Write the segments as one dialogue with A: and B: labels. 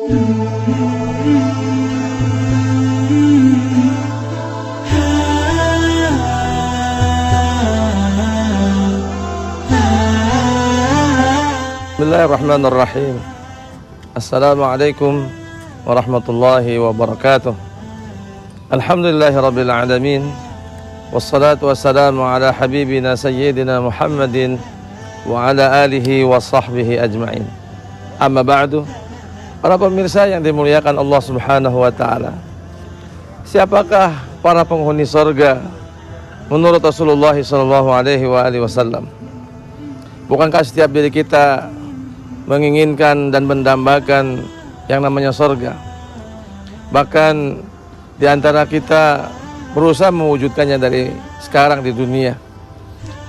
A: Bismillahirrahmanirrahim. Assalamualaikum warahmatullahi wabarakatuh. Alhamdulillahirabbil alamin. Wassalatu wassalamu ala habibina sayyidina Muhammadin wa ala alihi wa sahbihi ajma'in. Amma ba'du. Para pemirsa yang dimuliakan Allah Subhanahu wa taala. Siapakah para penghuni surga menurut Rasulullah sallallahu alaihi wasallam? Bukankah setiap diri kita menginginkan dan mendambakan yang namanya surga? Bahkan di antara kita berusaha mewujudkannya dari sekarang di dunia.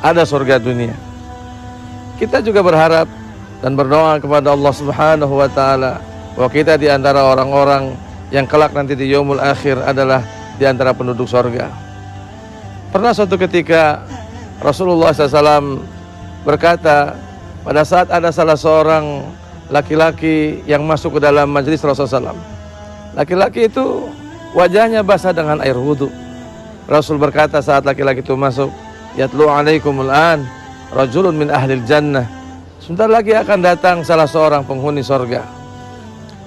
A: Ada surga dunia. Kita juga berharap dan berdoa kepada Allah Subhanahu wa taala bahwa kita di antara orang-orang yang kelak nanti di yaumul akhir adalah di antara penduduk surga. Pernah suatu ketika Rasulullah SAW berkata, pada saat ada salah seorang laki-laki yang masuk ke dalam majelis Rasulullah SAW. Laki-laki itu wajahnya basah dengan air wudhu. Rasul berkata saat laki-laki itu masuk, yatlu alaikumul an rajulun min ahlil jannah. Sebentar lagi akan datang salah seorang penghuni surga.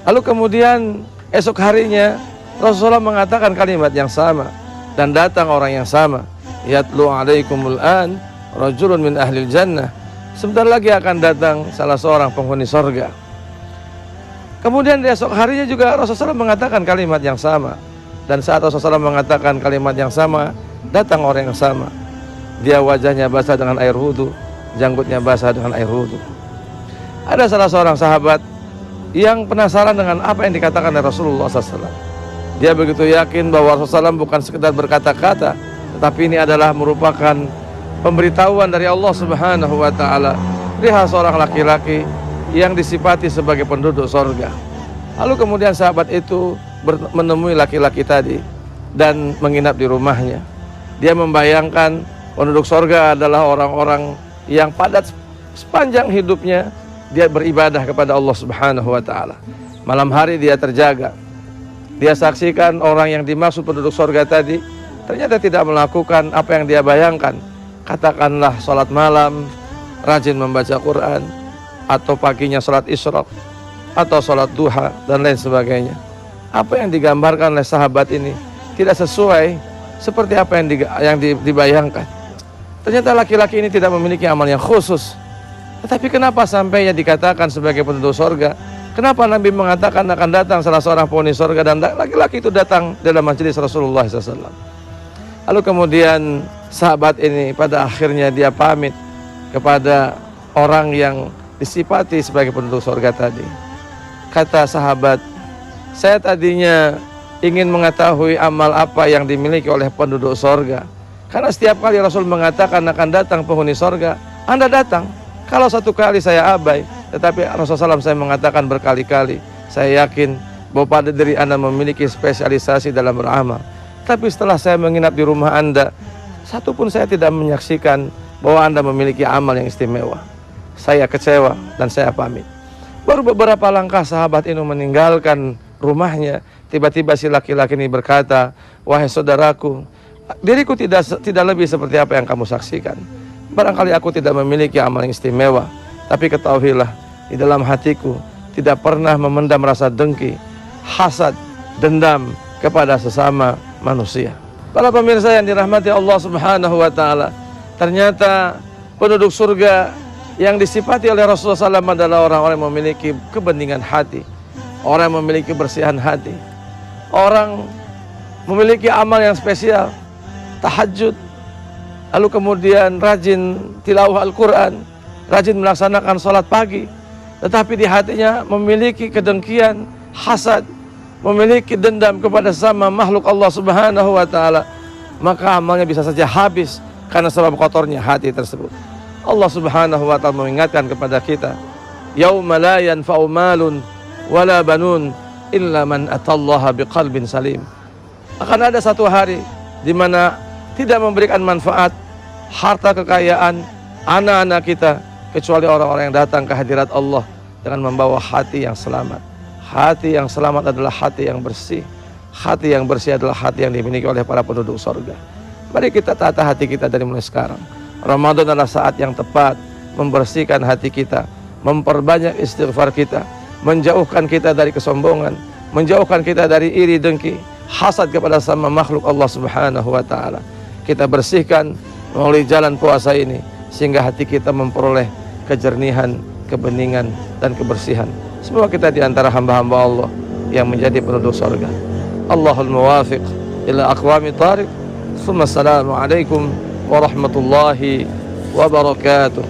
A: Lalu kemudian esok harinya Rasulullah mengatakan kalimat yang sama dan datang orang yang sama, yatlu alaikumul an rajulun min ahlil jannah. Sebentar lagi akan datang salah seorang penghuni surga. Kemudian di esok harinya juga Rasulullah mengatakan kalimat yang sama. Dan saat Rasulullah mengatakan kalimat yang sama, datang orang yang sama. Dia wajahnya basah dengan air wudhu, janggutnya basah dengan air wudhu. Ada salah seorang sahabat yang penasaran dengan apa yang dikatakan oleh Rasulullah SAW. Dia begitu yakin bahwa Rasulullah SAW bukan sekedar berkata-kata, tetapi ini adalah merupakan pemberitahuan dari Allah Subhanahu wa taala perihal seorang laki-laki yang disifati sebagai penduduk surga. Lalu kemudian sahabat itu menemui laki-laki tadi dan menginap di rumahnya. Dia membayangkan penduduk surga adalah orang-orang yang pada sepanjang hidupnya dia beribadah kepada Allah Subhanahu wa taala. Malam hari dia terjaga. Dia saksikan orang yang dimaksud penduduk surga tadi ternyata tidak melakukan apa yang dia bayangkan. Katakanlah salat malam, rajin membaca Quran, atau paginya salat isyraq, atau salat duha, dan lain sebagainya. Apa yang digambarkan oleh sahabat ini tidak sesuai seperti apa yang dibayangkan. Ternyata laki-laki ini tidak memiliki amal yang khusus. Tetapi kenapa sampai yang dikatakan sebagai penduduk surga? Kenapa Nabi mengatakan akan datang salah seorang penghuni surga dan laki-laki itu datang dalam majelis Rasulullah SAW? Lalu kemudian sahabat ini pada akhirnya dia pamit kepada orang yang disifati sebagai penduduk surga tadi. Kata sahabat, saya tadinya ingin mengetahui amal apa yang dimiliki oleh penduduk surga. Karena setiap kali Rasul mengatakan akan datang penghuni surga, Anda datang. Kalau satu kali saya abai, tetapi Rasulullah SAW saya mengatakan berkali-kali, saya yakin bahwa pada diri Anda memiliki spesialisasi dalam beramal. Tapi setelah saya menginap di rumah Anda, satu pun saya tidak menyaksikan bahwa Anda memiliki amal yang istimewa. Saya kecewa dan saya pamit. Baru beberapa langkah sahabat ini meninggalkan rumahnya, tiba-tiba si laki-laki ini berkata, wahai saudaraku, diriku tidak lebih seperti apa yang kamu saksikan. Barangkali aku tidak memiliki amal yang istimewa, tapi ketahuilah, di dalam hatiku tidak pernah memendam rasa dengki, hasad, dendam kepada sesama manusia. Para pemirsa yang dirahmati Allah Subhanahu wa taala, ternyata penduduk surga yang disifati oleh Rasulullah SAW adalah orang-orang yang memiliki kebeningan hati, orang yang memiliki kebersihan hati, orang memiliki amal yang spesial, tahajud, lalu kemudian rajin tilawah Al-Quran, rajin melaksanakan sholat pagi, tetapi di hatinya memiliki kedengkian, hasad, memiliki dendam kepada sesama makhluk Allah Subhanahu wa taala, maka amalnya bisa saja habis karena sebab kotornya hati tersebut. Allah Subhanahu wa taala mengingatkan kepada kita, yauma la yanfa'u malun wala banun illa man atallaha biqalbin salim. Akan ada satu hari di mana tidak memberikan manfaat harta kekayaan anak-anak kita kecuali orang-orang yang datang ke hadirat Allah dengan membawa hati yang selamat, Hati yang selamat adalah hati yang bersih. Hati yang bersih adalah hati yang dimiliki oleh para penduduk surga. Mari kita tata hati kita dari mulai sekarang. Ramadan adalah saat yang tepat membersihkan hati kita, memperbanyak istighfar kita, menjauhkan kita dari kesombongan, menjauhkan kita dari iri dengki, hasad kepada sama makhluk Allah Subhanahu wa taala. Kita bersihkan melalui jalan puasa ini sehingga hati kita memperoleh kejernihan, kebeningan dan kebersihan. Semoga kita di antara hamba-hamba Allah yang menjadi penduduk surga. Allahul muwafiq ila aqwami thariq. Assalamualaikum warahmatullahi wabarakatuh.